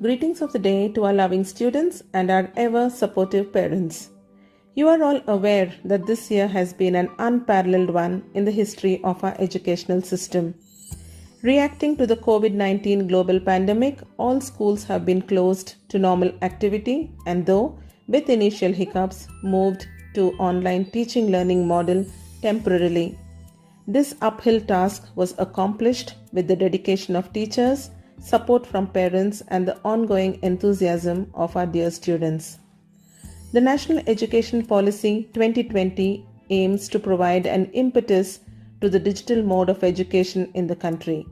Greetings of the day to our loving students and our ever supportive parents. You are all aware that this year has been an unparalleled one in the history of our educational system. Reacting to the COVID-19 global pandemic, all schools have been closed to normal activity and though with initial hiccups moved to online teaching learning model temporarily. This uphill task was accomplished with the dedication of teachers, support from parents and the ongoing enthusiasm of our dear students. The National Education Policy 2020 aims to provide an impetus to the digital mode of education in the country.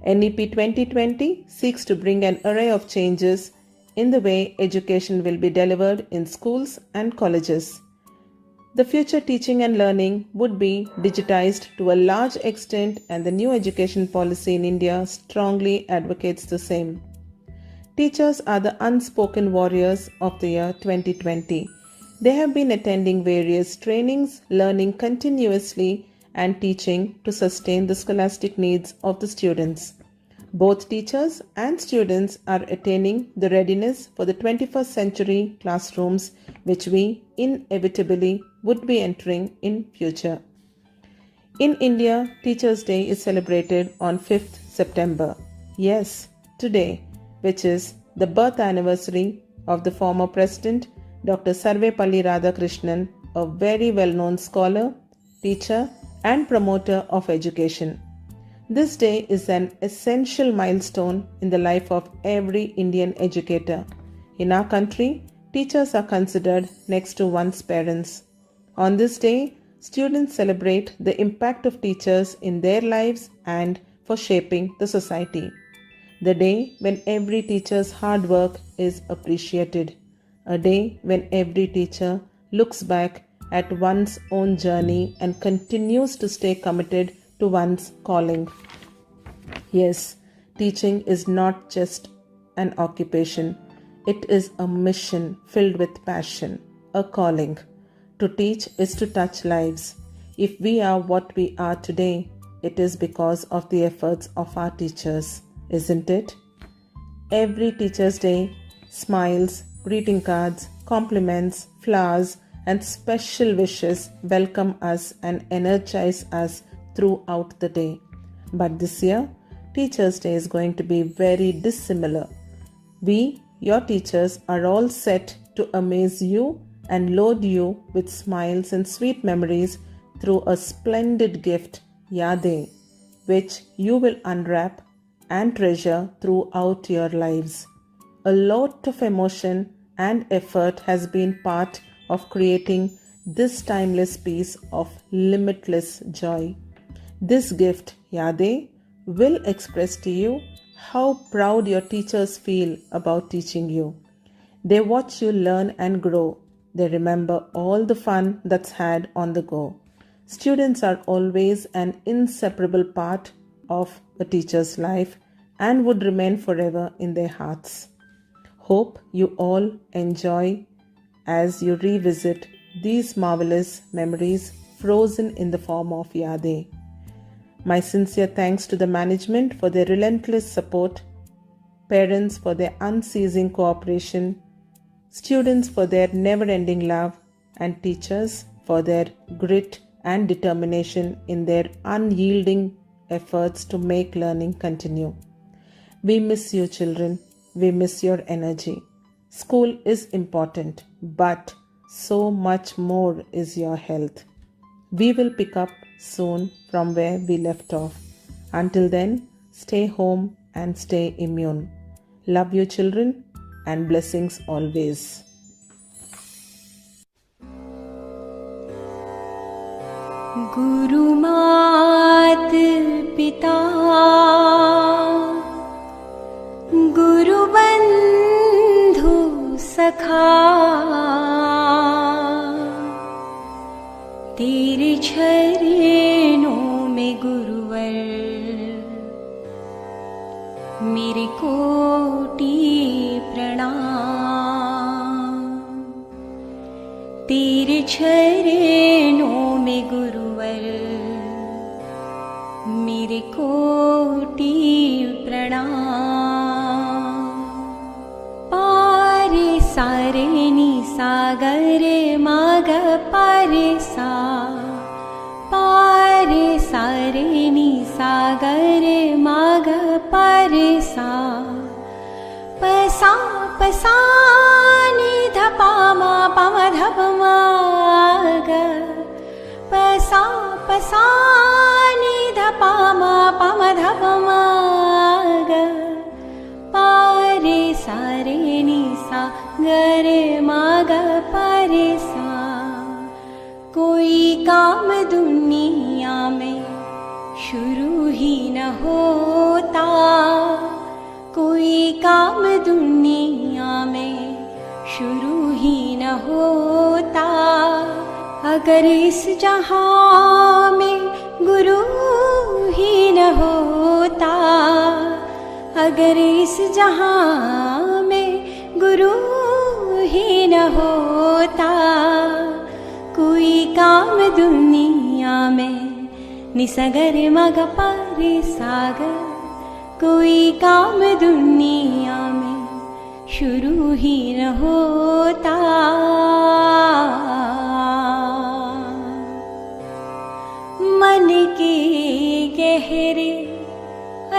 NEP 2020 seeks to bring an array of changes in the way education will be delivered in schools and colleges. The future teaching and learning would be digitized to a large extent, and the new education policy in India strongly advocates the same. Teachers are the unspoken warriors of the year 2020. They have been attending various trainings, learning continuously, and teaching to sustain the scholastic needs of the students. Both teachers and students are attaining the readiness for the 21st century classrooms, which we inevitably would be entering in future. In India, Teachers' Day is celebrated on 5th September. Yes, today, which is the birth anniversary of the former President Dr. Sarvepalli Radhakrishnan, a very well-known scholar, teacher, and promoter of education. This day is an essential milestone in the life of every Indian educator. In our country, teachers are considered next to one's parents. On this day, students celebrate the impact of teachers in their lives and for shaping the society. The day when every teacher's hard work is appreciated. A day when every teacher looks back at one's own journey and continues to stay committed to one's calling. Yes, teaching is not just an occupation. It is a mission filled with passion, a calling. To teach is to touch lives. If we are what we are today, it is because of the efforts of our teachers, isn't it? Every Teacher's Day, smiles, greeting cards, compliments, flowers, and special wishes welcome us and energize us throughout the day. But this year, Teachers' Day is going to be very dissimilar. We, your teachers, are all set to amaze you and load you with smiles and sweet memories through a splendid gift, Yadein, which you will unwrap and treasure throughout your lives. A lot of emotion and effort has been part of creating this timeless piece of limitless joy. This gift, Yadein, will express to you how proud your teachers feel about teaching you. They watch you learn and grow. They remember all the fun that's had on the go. Students are always an inseparable part of a teacher's life and would remain forever in their hearts. Hope you all enjoy as you revisit these marvelous memories frozen in the form of Yadein. My sincere thanks to the management for their relentless support, parents for their unceasing cooperation, students for their never-ending love, and teachers for their grit and determination in their unyielding efforts to make learning continue. We miss you, children. We miss your energy. School is important, but so much more is your health. We will pick up soon from where we left off. Until then, stay home and stay immune. Love you, children, and blessings always. गुरु मात पिता गुरु बंधु सखा तेरे चरणों में गुरुवर मेरे कोटि प्रणाम तेरे चरणों में गुरुवर मेरे कोटि प्रणाम। रे मा ग पा रे सा रे नि सा ग रे मा ग पा रे सा प सा नि ध पा मा ध प मा ग प सा नि ध पा मा ध प मा ग पा रे सा रे नि सा ग रे मा ग पा रे सा। कोई काम दुनिया में शुरू ही न होता, कोई काम दुनिया में शुरू ही न होता, अगर इस जहां में गुरु ही न होता, अगर इस जहां में गुरु ही न होता, कोई काम दुनिया में निसगर मग पारे सागर, कोई काम दुनिया में शुरू ही न होता। मन के गहरे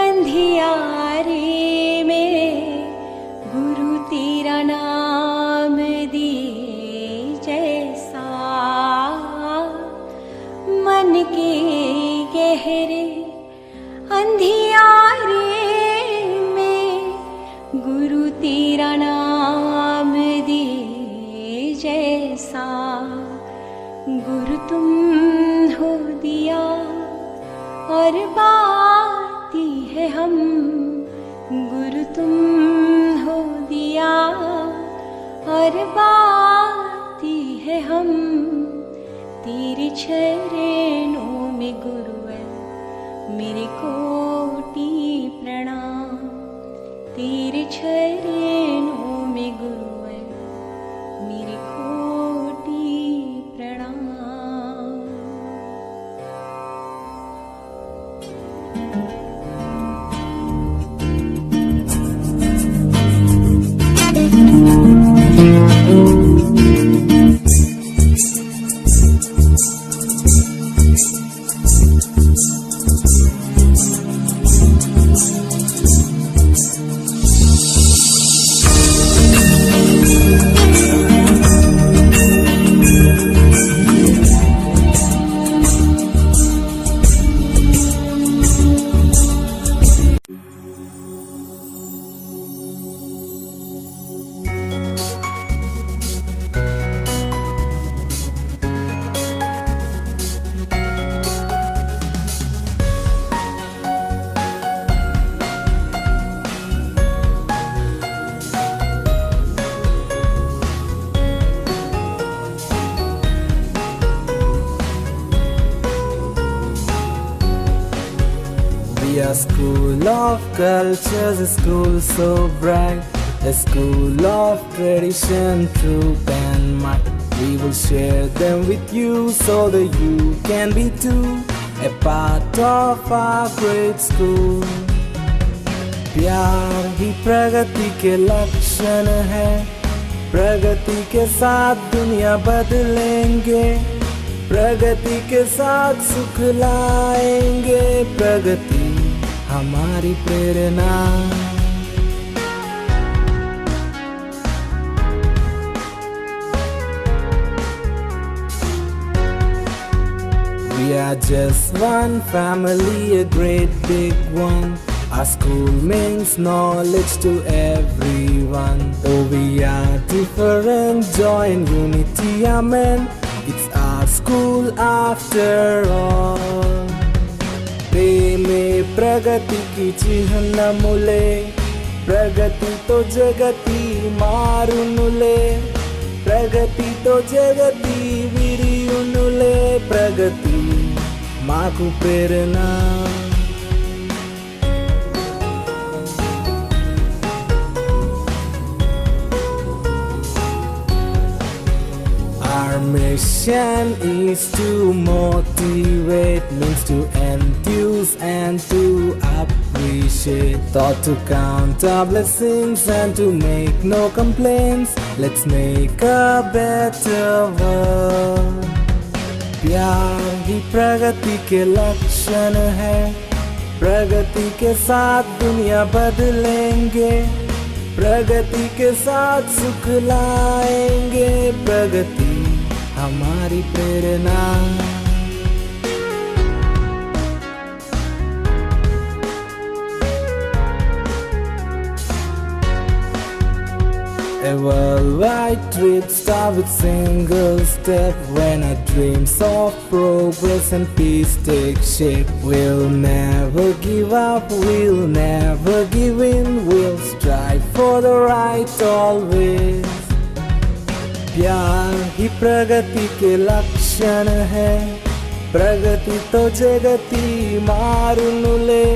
अंधियारे में गुरु तेरा नाम दिए जैसा, मन के गहरे अंधियारे में गुरु तेरा नाम दिए जैसा, गुरु तुम हो दिया और बाती है हम, गुरु तुम हो दिया और बाती है हम, तेरे चरणों में गुरुवर मेरे कोटि प्रणाम, तेरे चरणों में गुरुवर मेरे कोटि प्रणाम। We are school of cultures, a school so bright, a school of tradition, truth and might. We will share them with you so that you can be too a part of our great school. प्यार ही प्रगति के लक्षण है, प्रगति के साथ दुनिया बदलेंगे, प्रगति के साथ सुख लाएंगे, प्रगति हमारी प्रेरणा। We are just one family, a great big one. Our school means knowledge to everyone. Though we are different, joy and unity, amen. It's our school after all. प्रेमे प्रगति की चिन्ह मूले, प्रगति तो जगति मारुनुले, प्रगति तो जगति विरियुनुले, प्रगति माकु प्रेरणा। Our mission is to motivate, means to enthuse and to uplift. appreciate. Thought to count our blessings and to make no complaints. Let's make a better world. प्यार ही प्रगति के लक्षण है. प्रगति के साथ दुनिया बदलेंगे. प्रगति के साथ सुख लाएंगे. प्रगति हमारी प्रेरणा. A worldwide trip start with single step. When our dreams of progress and peace take shape, we'll never give up, we'll never give in. We'll strive for the right always. प्यार ही प्रगति के लक्षण है. प्रगति तो जगति मारुनुले.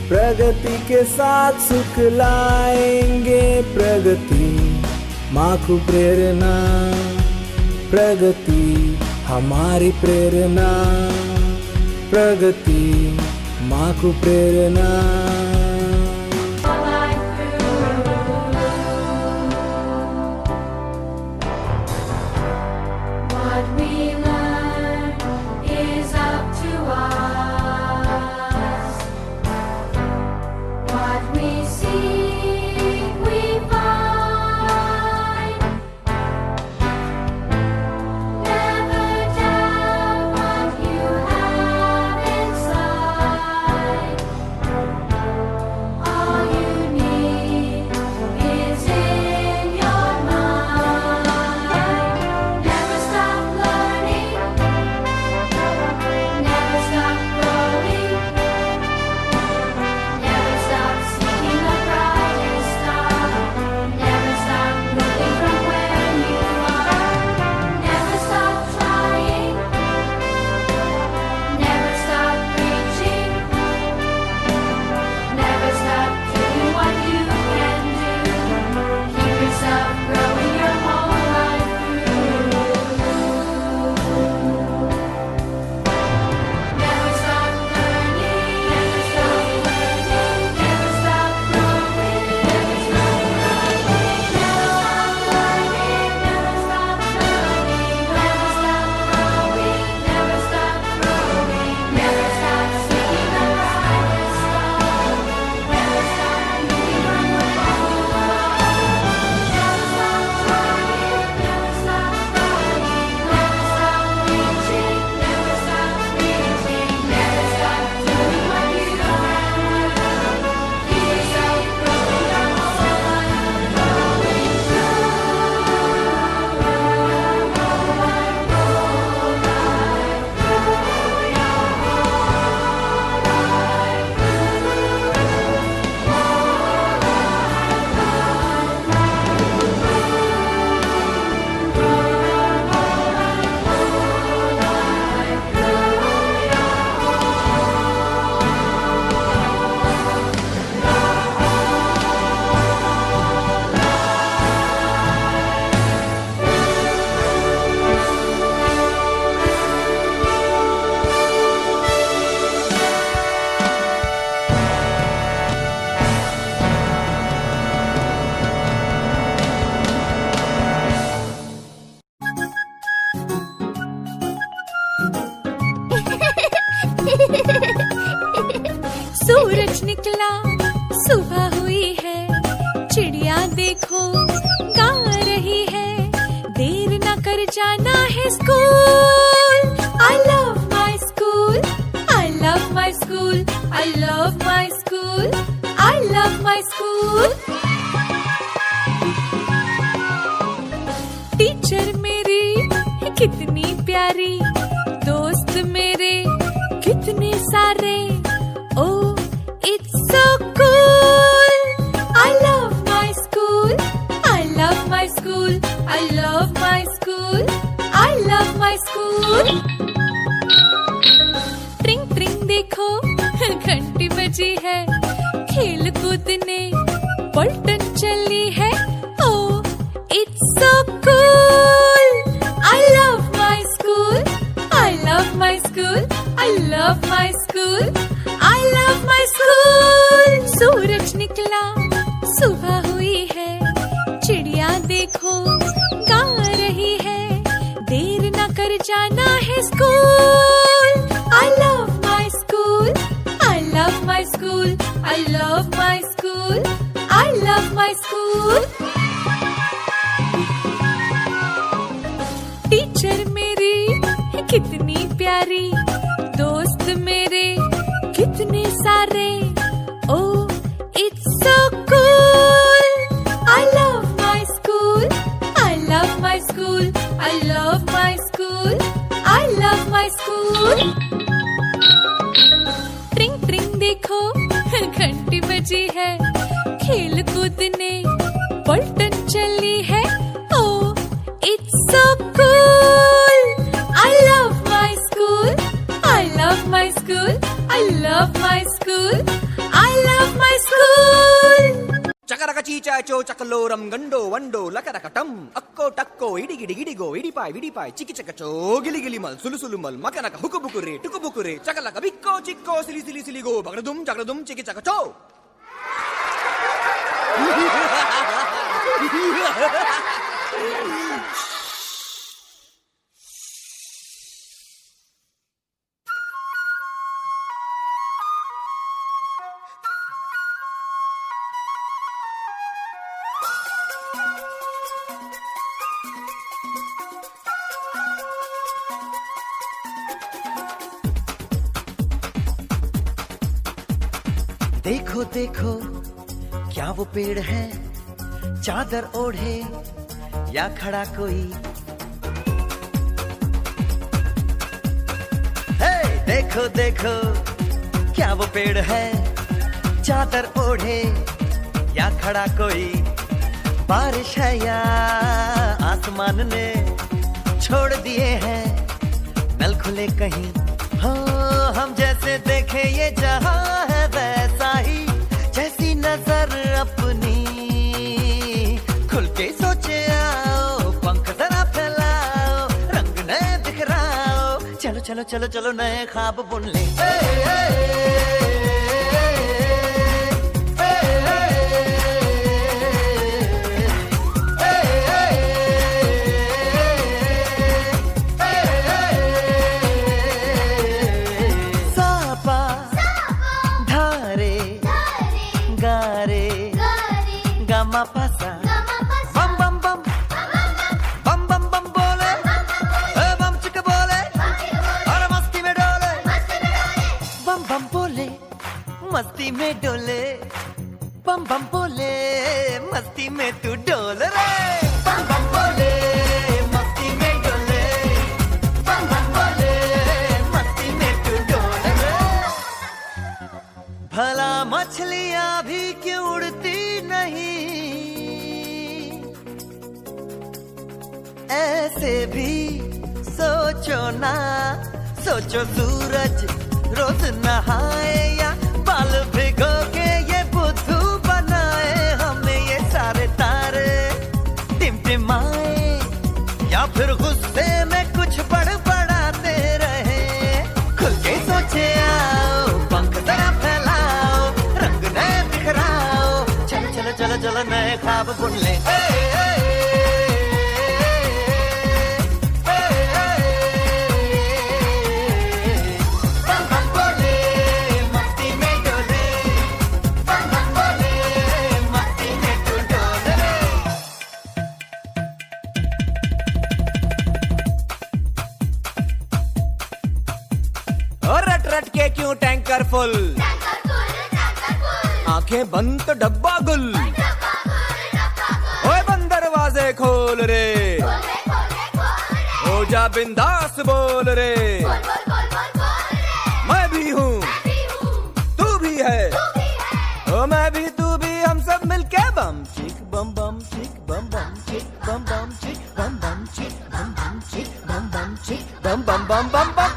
प्रगति के साथ सुख लाएंगे. प्रगति माकु प्रेरणा. प्रगति हमारी प्रेरणा. प्रगति माकु प्रेरणा. What we learn is up to us. What we seek, we find. Never doubt what you have inside. All you need is in your mind. Never stop learning. Never stop growing. Never stop seeking the brightest star. Never stop moving from where you are. Never stop trying. Never stop reaching. Never stop doing what you can do. Keep yourself growing your whole life through. Never stop learning. Never stop learning. Never stop growing. Never stop growing. Never stop learning. Never stop learning. Never stop growing. Never stop growing. Never stop seeking the brightest star. Never stop moving from where you are. Never stop trying. Never stop trying. Never stop reaching. Never stop reaching. Never stop doing what you can do. Keep yourself growing your whole life, growing सूरज निकला, सुबह हुई है, चिड़िया देखो गा रही है, देर न कर जाना है school. I love my school, I love my school, I love my school, I love my school. Teacher मेरी कितनी प्यारी, दोस्त मेरे कितने सारे. Oh, it's so cool. I love my school. I love my school. I love my school. I love my school. ट्रिंग ट्रिंग देखो घंटी बजी है, खेल कूदने पलटन चली है. Oh, it's so cool. I love my school. I love my school. I love my school. I love my school. I love my school. I love my school. Teacher मेरी कितनी प्यारी, दोस्त मेरे कितने सारे. Oh, it's so cool. I love my school. I love my school. I love my school. I love my school. ट्रिंग ट्रिंग देखो घंटी बजी है, खेल कूद ने पलटन चली है. Oh, it's so cool. I love my school. I love my school. I love my school. I love my school. చకరక చీచాచో చకలోరం గండో వండో లకరకటం అక్కో టక్కో ఇడిగిడి గిడిగో ఇడిపాయ్ విడిపాయ్ చికి చకచో గిలిగిలి మల్ సులుసులు మల్ మకనక హుకుబుకురే టుకుబుకురే చకలక బిక్కో చిక్కో సిలి సిలి సిలిగో బగడదుం జగడదుం చికి చకచో. देखो देखो क्या वो पेड़ है, चादर ओढ़े या खड़ा कोई. हे देखो देखो क्या वो पेड़ है, चादर ओढ़े या खड़ा कोई. बारिश है या आसमान ने छोड़ दिए हैं नल खुले कहीं. हाँ हम जैसे देखे ये जहां है वैसा ही, जैसी नजर अपनी खुल के सोचे आओ. पंख जरा फैलाओ, रंग नए बिखराओ. चलो चलो चलो चलो नए ख्वाब बुन ले. Pasa. Bam bam bam, bam bam bam बोले, bam चिक बोले, और मस्ती में डोले. बम बम बोले, मस्ती में डोले. बम बम बोले, मस्ती में तू डोल रे. बम बम बोले, मस्ती में डोले. बम बम बोले, मस्ती में तू डोल रे. भला मछलियां भी क्यों उड़ती नहीं, ऐसे भी सोचो ना. सोचो सूरज रोज नहाए या बाल भिगो के ये बुद्धू बनाए. हमें ये सारे तारे टिमटिमाए या फिर गुस्से में कुछ बड़बड़ाते रहे. खुल के सोचे आओ, पंख जरा फैलाओ, रंग नए बिखराओ. चलो चलो चलो चलो नए ख्वाब बुन ले. रट रट के क्यों टैंकर फुल, आंखें बंद तो डब्बा गुल. ओए बंद दरवाजे खोल रे, हो जा बिंदास बोल रे. मैं भी हूँ तू भी है, ओ मैं भी तू भी, हम सब मिलके बम चिक बम बम चिक बम बम चिक बम बम चिक बम बम चिक बम बम चिक बम बम चिक बम बम बम बम बम.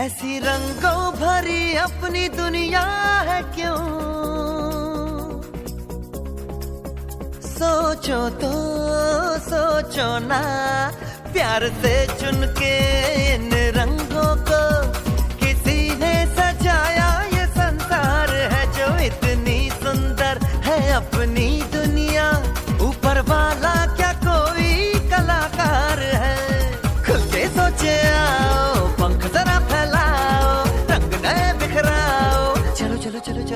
ऐसी रंगों भरी अपनी दुनिया है क्यों. सोचो तो सोचो ना, प्यार से चुन के इन रंगों को किसी ने सजाया. ये संसार है जो इतनी सुंदर है अपनी दुनिया. ऊपर वाला क्या कोई कलाकार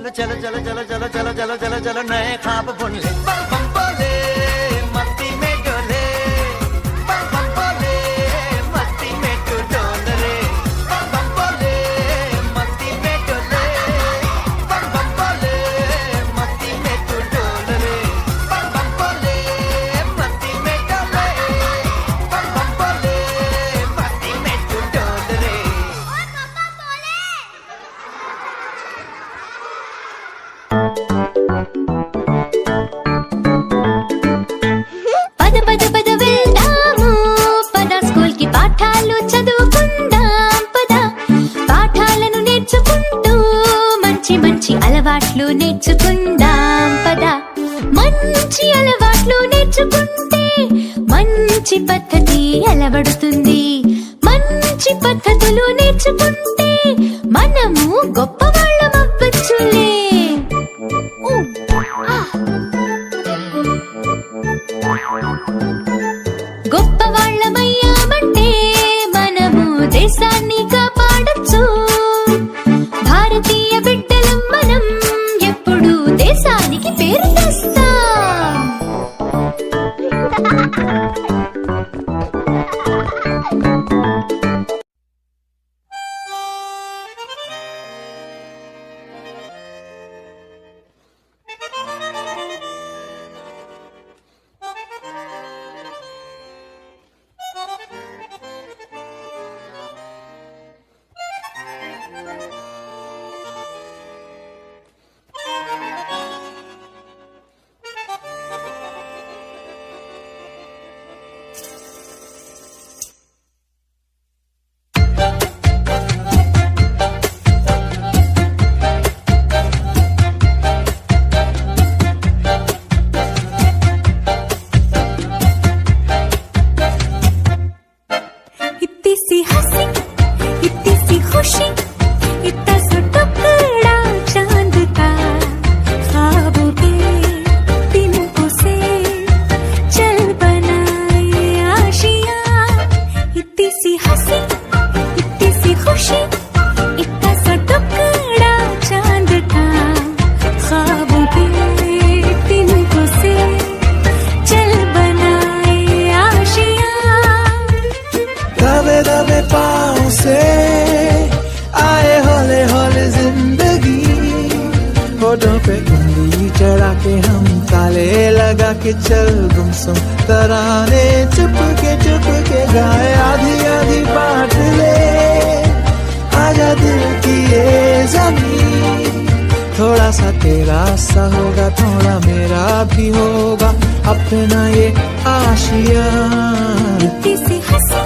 चलो चलो चलो चलो चलो चलो चलो चलो चलो नए ख्वाब बुन ले बम बम बोले मस्ती में डोले बम बम बोले मस्ती में तू डोल रे बम बम बोले मस्ती में डोले बम बम बोले मस्ती में तू डोल रे बम बम बोले मस्ती में डोले बम बम बोले मस्ती में तू डोल रे పద పద పద వెళ్దాము పద స్కూల్ కి పాఠాలు చదువుకుందాం పద పాఠాలను నేర్చుకుంటూ మంచి మంచి అలవాట్లు నేర్చుకుందాం పద మంచి అలవాట్లు నేర్చుకుంటే మంచి పద్ధతి అలవడుతుంది మంచి పద్ధతులు నేర్చుకుంటే మనము గొప్పవాళ్ళం అవ్వచ్చులే గొప్పవాళ్ళమయ్యామంటే మనము దేశాన్ని కాపాడొచ్చు భారతీయ బిడ్డలం మనం ఎప్పుడు దేశానికి పేరు తెస్తాం इतनी सी हंसी इतनी सी खुशी इतना सा टुकड़ा चांद का ख्वाबों के तिनकों से चल बनाए आशियां इतनी सी हंसी इतनी सी खुशी इतना सा टुकड़ा चांद का ख्वाबों के तिनकों से चल बनाए आशियां दबे दबे पाँव से आए हौले हौले जिंदगी होठों पे उंगली चढ़ा के हम ताले लगा के चल गुमसुम तराने चुप के गाए आधी आधी बांट ले आजा दिल की ये जमीन थोड़ा सा तेरा सा होगा थोड़ा मेरा भी होगा अपना ये आशिया इतनी सी हंसी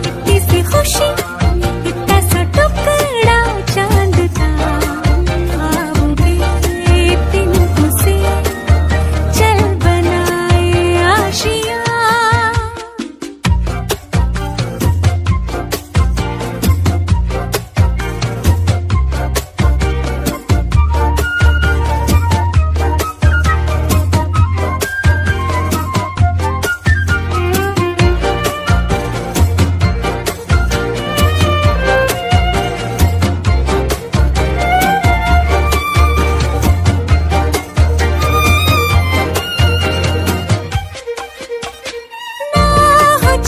इतनी सी खुशी इतना सा टुकड़ा चांद का ख्वाबों के तिनकों से चल बनाए आशियां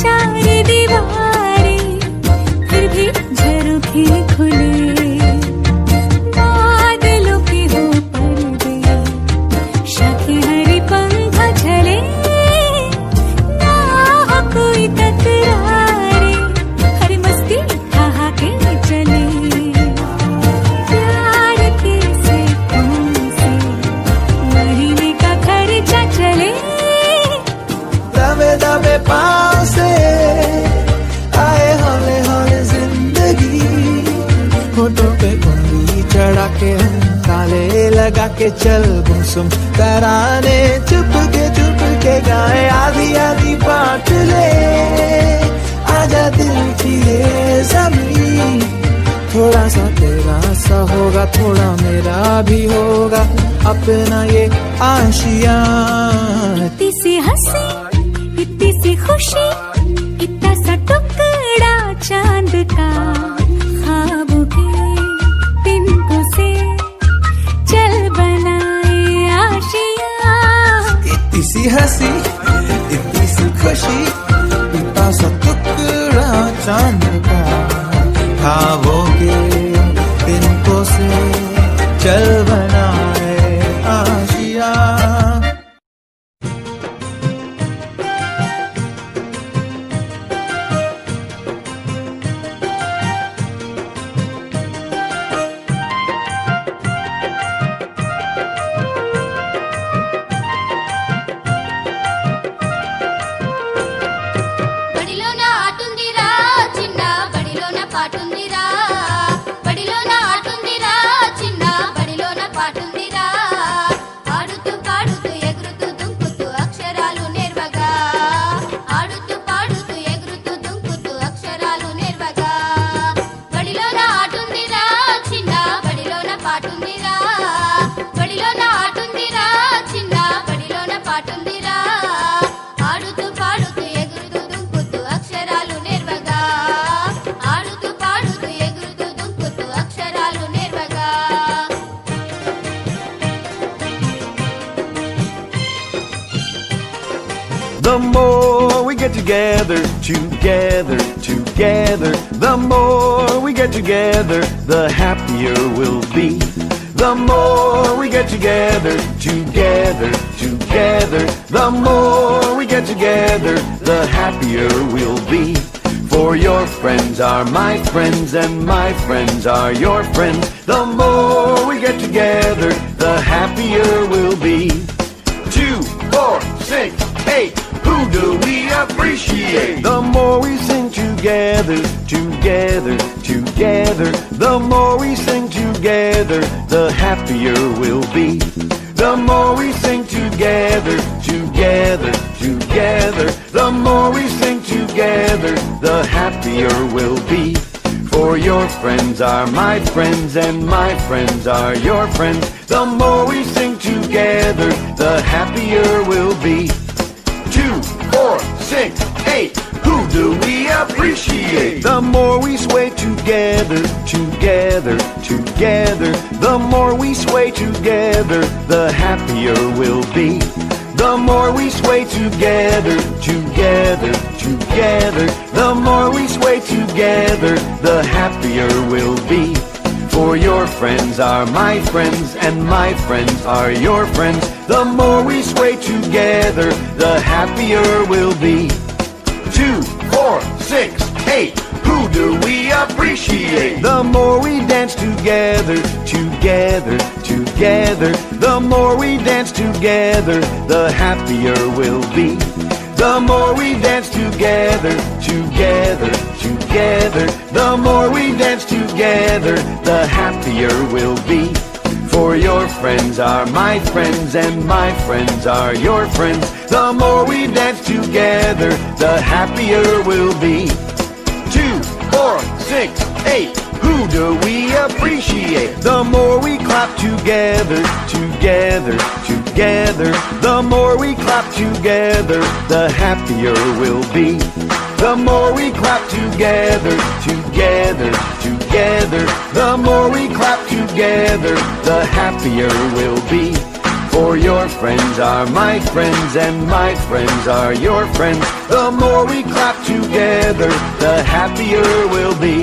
चार दीवारें फिर भी झरोखे खुले बादलों के हो पर्दे शाखे हरी पंख झले ना हो कोई तकरारे हर मस्ती ठहाके चले प्यार के से महीने का खर्चा चले दबे दबे पाँव से आए हौले हौले जिंदगी होठों पे उंगली चढ़ा के हम ताले लगा के चल गुमसुम तराने चुप के गाए आधी आधी बांट ले आजा दिल की ये जमीन थोड़ा सा तेरा सा होगा थोड़ा मेरा भी होगा अपना ये आशिया इतनी सी हंसी इतनी सी खुशी इतना सा टुकड़ा चांद का ख्वाबों के तिनकों से सी हंसी इतनी सी खुशी इतना सा टुकड़ा चांद का ख्वाबों के तिनकों से चल बनाए आशिया బడిలోన ఆటుందిరా చిన్న బడిలోన పాటుందిరా బడిలోన ఆటుందిరా చిన్న బడిలోన పాటుందిరా ఆడుతూ పాడుతూ ఎగురుతూ దుంకుతూ అక్షరాలు నేర్వగా ఆడుతూ పాడుతూ ఎగురుతూ దుంకుతూ అక్షరాలు నేర్వగా బడిలోన ఆటుందిరా చిన్న బడిలోన పాటుందిరా బడిలోన ఆటుందిరా చిన్న బడిలోన పాటుందిరా ఆడుతూ పాడుతూ ఎగురుతూ దుంకుతూ అక్షరాలు నేర్వగా ఆడుతూ పాడుతూ ఎగురుతూ దుంకుతూ అక్షరాలు నేర్వగా The more we get together, together, together, the more we get together, the happier we'll be. The more we get together, together, together, the more we get together, the happier we'll be. For your friends are my friends and my friends are your friends. The more we get together, the happier we'll be. 2, 4, 6, 8. Who do we appreciate? The more we sing together, together, together. The more we sing together, the happier we'll be. The more we sing together, together, together. The more we sing together, the happier we'll be. For your friends are my friends and my friends are your friends. The more we sing together, the happier we'll be. 2, 4, 6, 8. Who do we appreciate? The more we sway together, together, together. The more we sway together, the happier we'll be. The more we sway together, together, together. The more we sway together, the happier we'll be. For your friends are my friends and my friends are your friends. The more we sway together, the happier we'll be. 2, 4, 6, 8. Who do we appreciate? The more we dance together, together, together. The more we dance together, the happier we'll be. The more we dance together, together, together. The more we dance together, the happier we'll be. For your friends are my friends and my friends are your friends. The more we dance together, the happier we'll be. 2, 4, 6, 8. Who do we appreciate? The more we clap together, together, together. The more we clap together, the happier we'll be. The more we clap together, together, together. The more we clap together, the happier we'll be. For your friends are my friends and my friends are your friends. The more we clap together, the happier we'll be.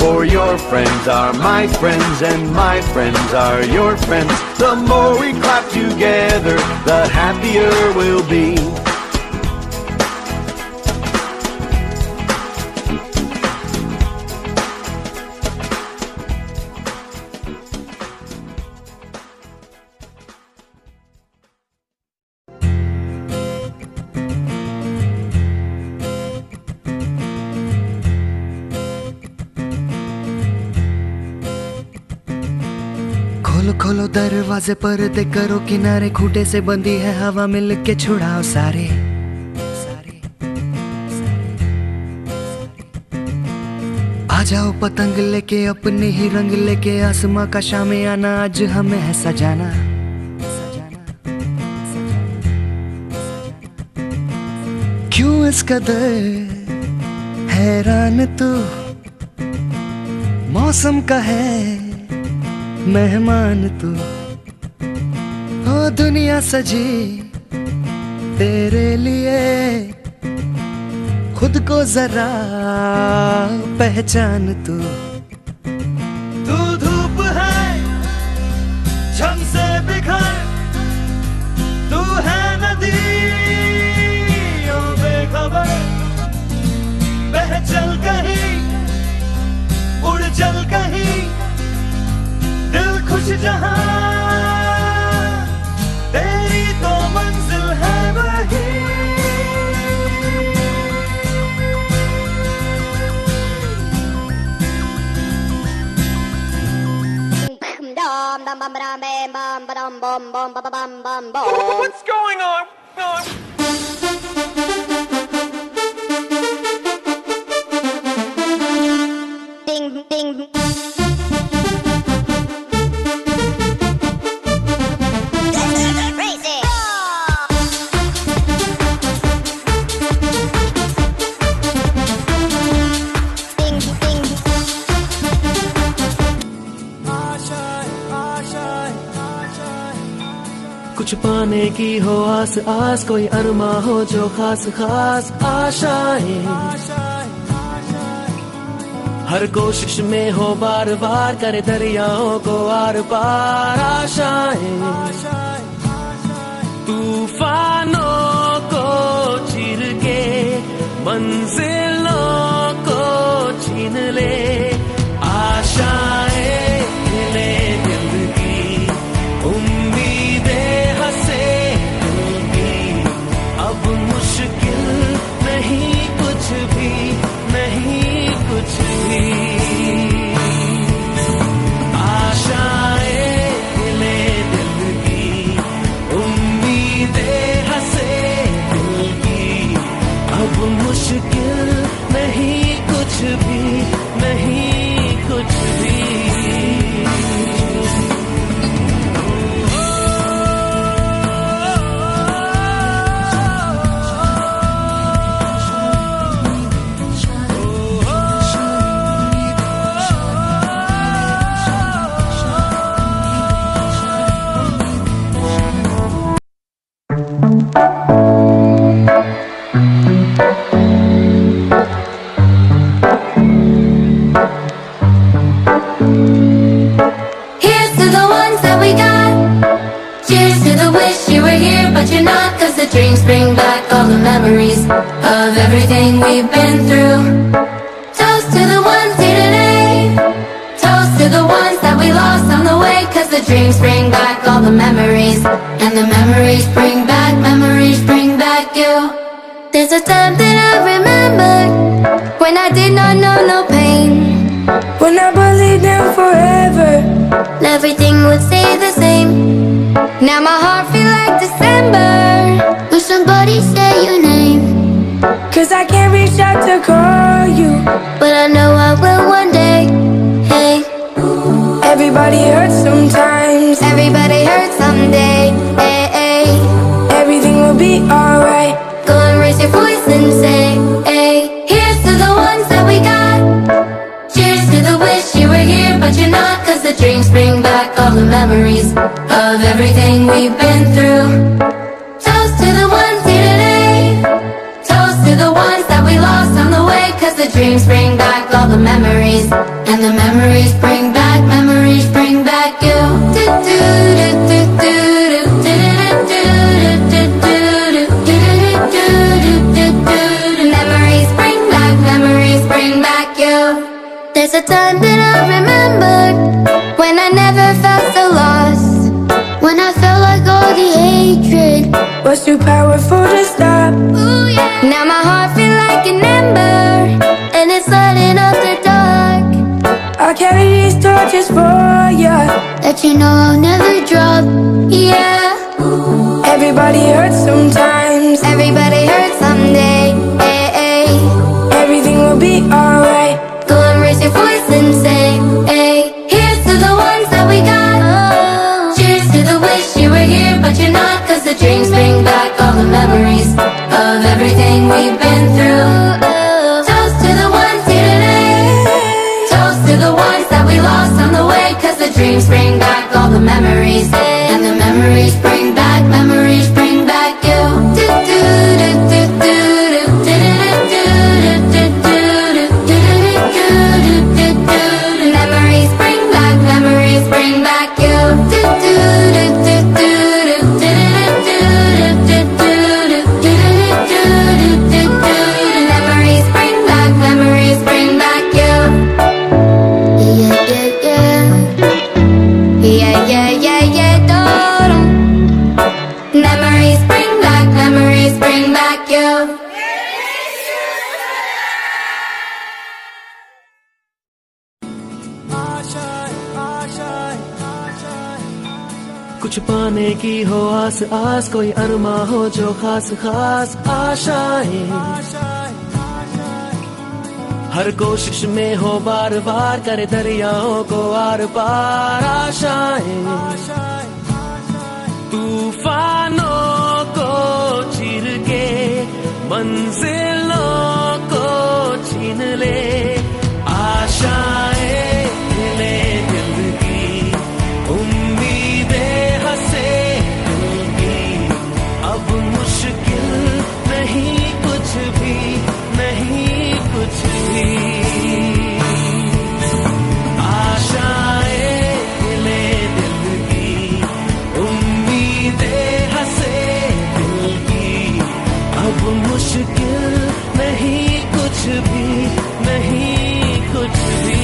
For your friends are my friends and my friends are your friends. The more we clap together, the happier we'll be. खोलो खोलो दरवाजे पर्दे करो किनारे, खूंटे से बंदी है हवा मिल के छुड़ाओ सारे आ जाओ पतंग लेके अपने ही रंग लेके, आसमां का शाम आना आज हमें है सजाना। क्यों इस कदर हैरान तू, मौसम का है मेहमान तू। ओ दुनिया सजी तेरे लिए खुद को जरा पहचान तू धूप है झम से बिखर, तू है नदियों बेखबर, बह चल कहीं उड़ चल कहीं, दिल खुश जहां, तेरी तो मंजिल है वही। What's going on? Ding, ding. Crazy. Ding, ding. कुछ पाने की हो आस आस, कोई अरमा हो जो खास खास आशाएं, हर कोशिश में हो बार बार, करे दरियाओं को आर पार आशाएं, तूफानों को चीर के मंजिलों को छीन ले, आशाएं ले दिल की, उम्मीदें हंसे दिल की, अब मुश्किल नहीं कुछ भी, नहीं कुछ भी, आशाएं ले दिल की, उम्मीदें हंसे दिल की, अब मुश्किल नहीं कुछ भी, नहीं कुछ भी। Here's to the ones that we got. Cheers to the wish you were here, but you're not. 'Cause the dreams bring back all the memories of everything we've been through. Toast to the ones here today. Toast to the ones that we lost on the way. 'Cause the dreams bring back all the memories. And the memories bring back you. There's a time that I remember when I did not know no pain. When I believed in forever, everything would stay the same. Now my heart feel like December. Will somebody say your name? 'Cause I can't reach out to call you, but I know I will one day. Hey, everybody hurts sometimes. Everybody hurts someday. Hey, hey. Everything will be alright. Go and raise your voice and say, hey. Here's to the ones that we got. Cheers to the wish you were here, but you're not. 'Cause the dreams bring back all the memories of everything we've been through. Toast to the ones here today. Toast to the ones that we lost on the way. 'Cause the dreams bring back all the memories. And the memories bring back you. Do, do, do, do, do, do, do, do, do, do, do, do, do, do, do, do. Memories bring back you. There's a time that I remembered when I never felt so lost. When I felt like all the hatred was too powerful to stop. Ooh, yeah. Now my heart feel like an ember, and it's lighting up the dark. I'll carry these torches for ya, that you know I'll never drop. Yeah. Everybody hurts sometimes. Everybody hurts someday. Hey, hey. Everything will be alright. Go and raise your voice and say, hey. Here's to the ones that we got. Cheers to the wish you were here, but you're not. 'Cause the dreams bring back all the memories of everything we've been through. Toast to the ones here today. Toast to the ones that we lost on the way. 'Cause the dreams bring back all the memories. And the memories bring back you. Do, do, कुछ पाने की हो आस आस, कोई अरमा हो जो खास खास आशाएं, हर कोशिश में हो बार बार, करे दरियाओं को आर पार आशाएं, तूफानों को चीर के मंजिलों को छीन ले, आशाएं ले दिल की, उम्मीदें हंसे दिल की, अब मुश्किल नहीं कुछ भी, नहीं कुछ भी, आशाएं ले दिल की, उम्मीदें हंसे दिल की, अब मुश्किल नहीं कुछ भी, नहीं कुछ भी।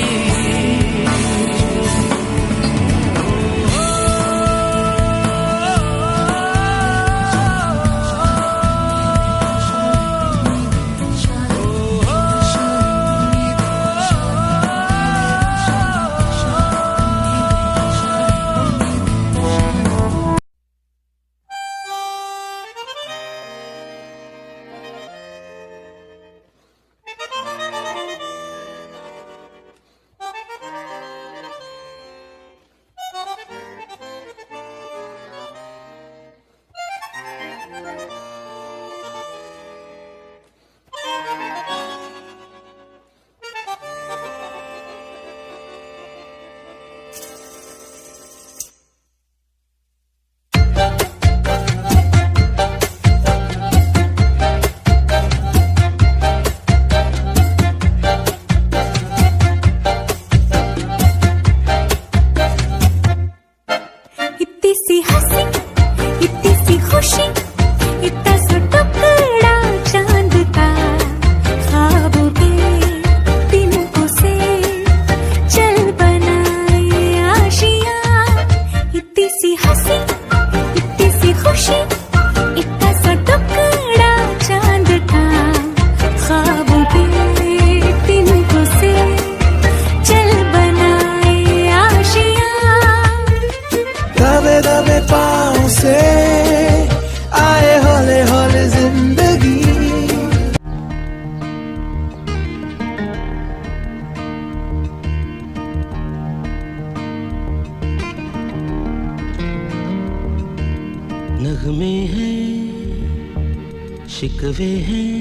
नगमे हैं, शिकवे हैं,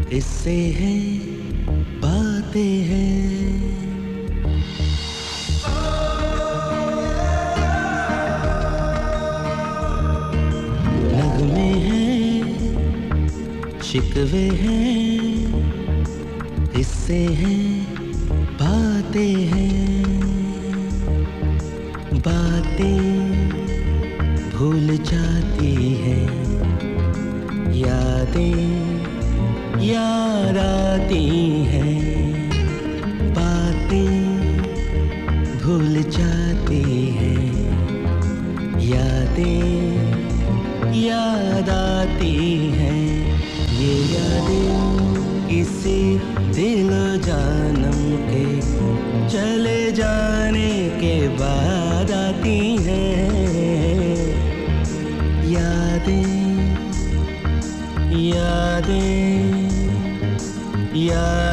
किस्से हैं, बातें हैं, नगमे हैं, शिकवे हैं, किस्से हैं, बातें हैं, बातें भूल जाती है, यादें याद आती हैं, बातें भूल जाती हैं, यादें याद आती हैं, ये यादें किसी दिल जानम के चले जाने के बाद आती हैं, यादें यादें यादें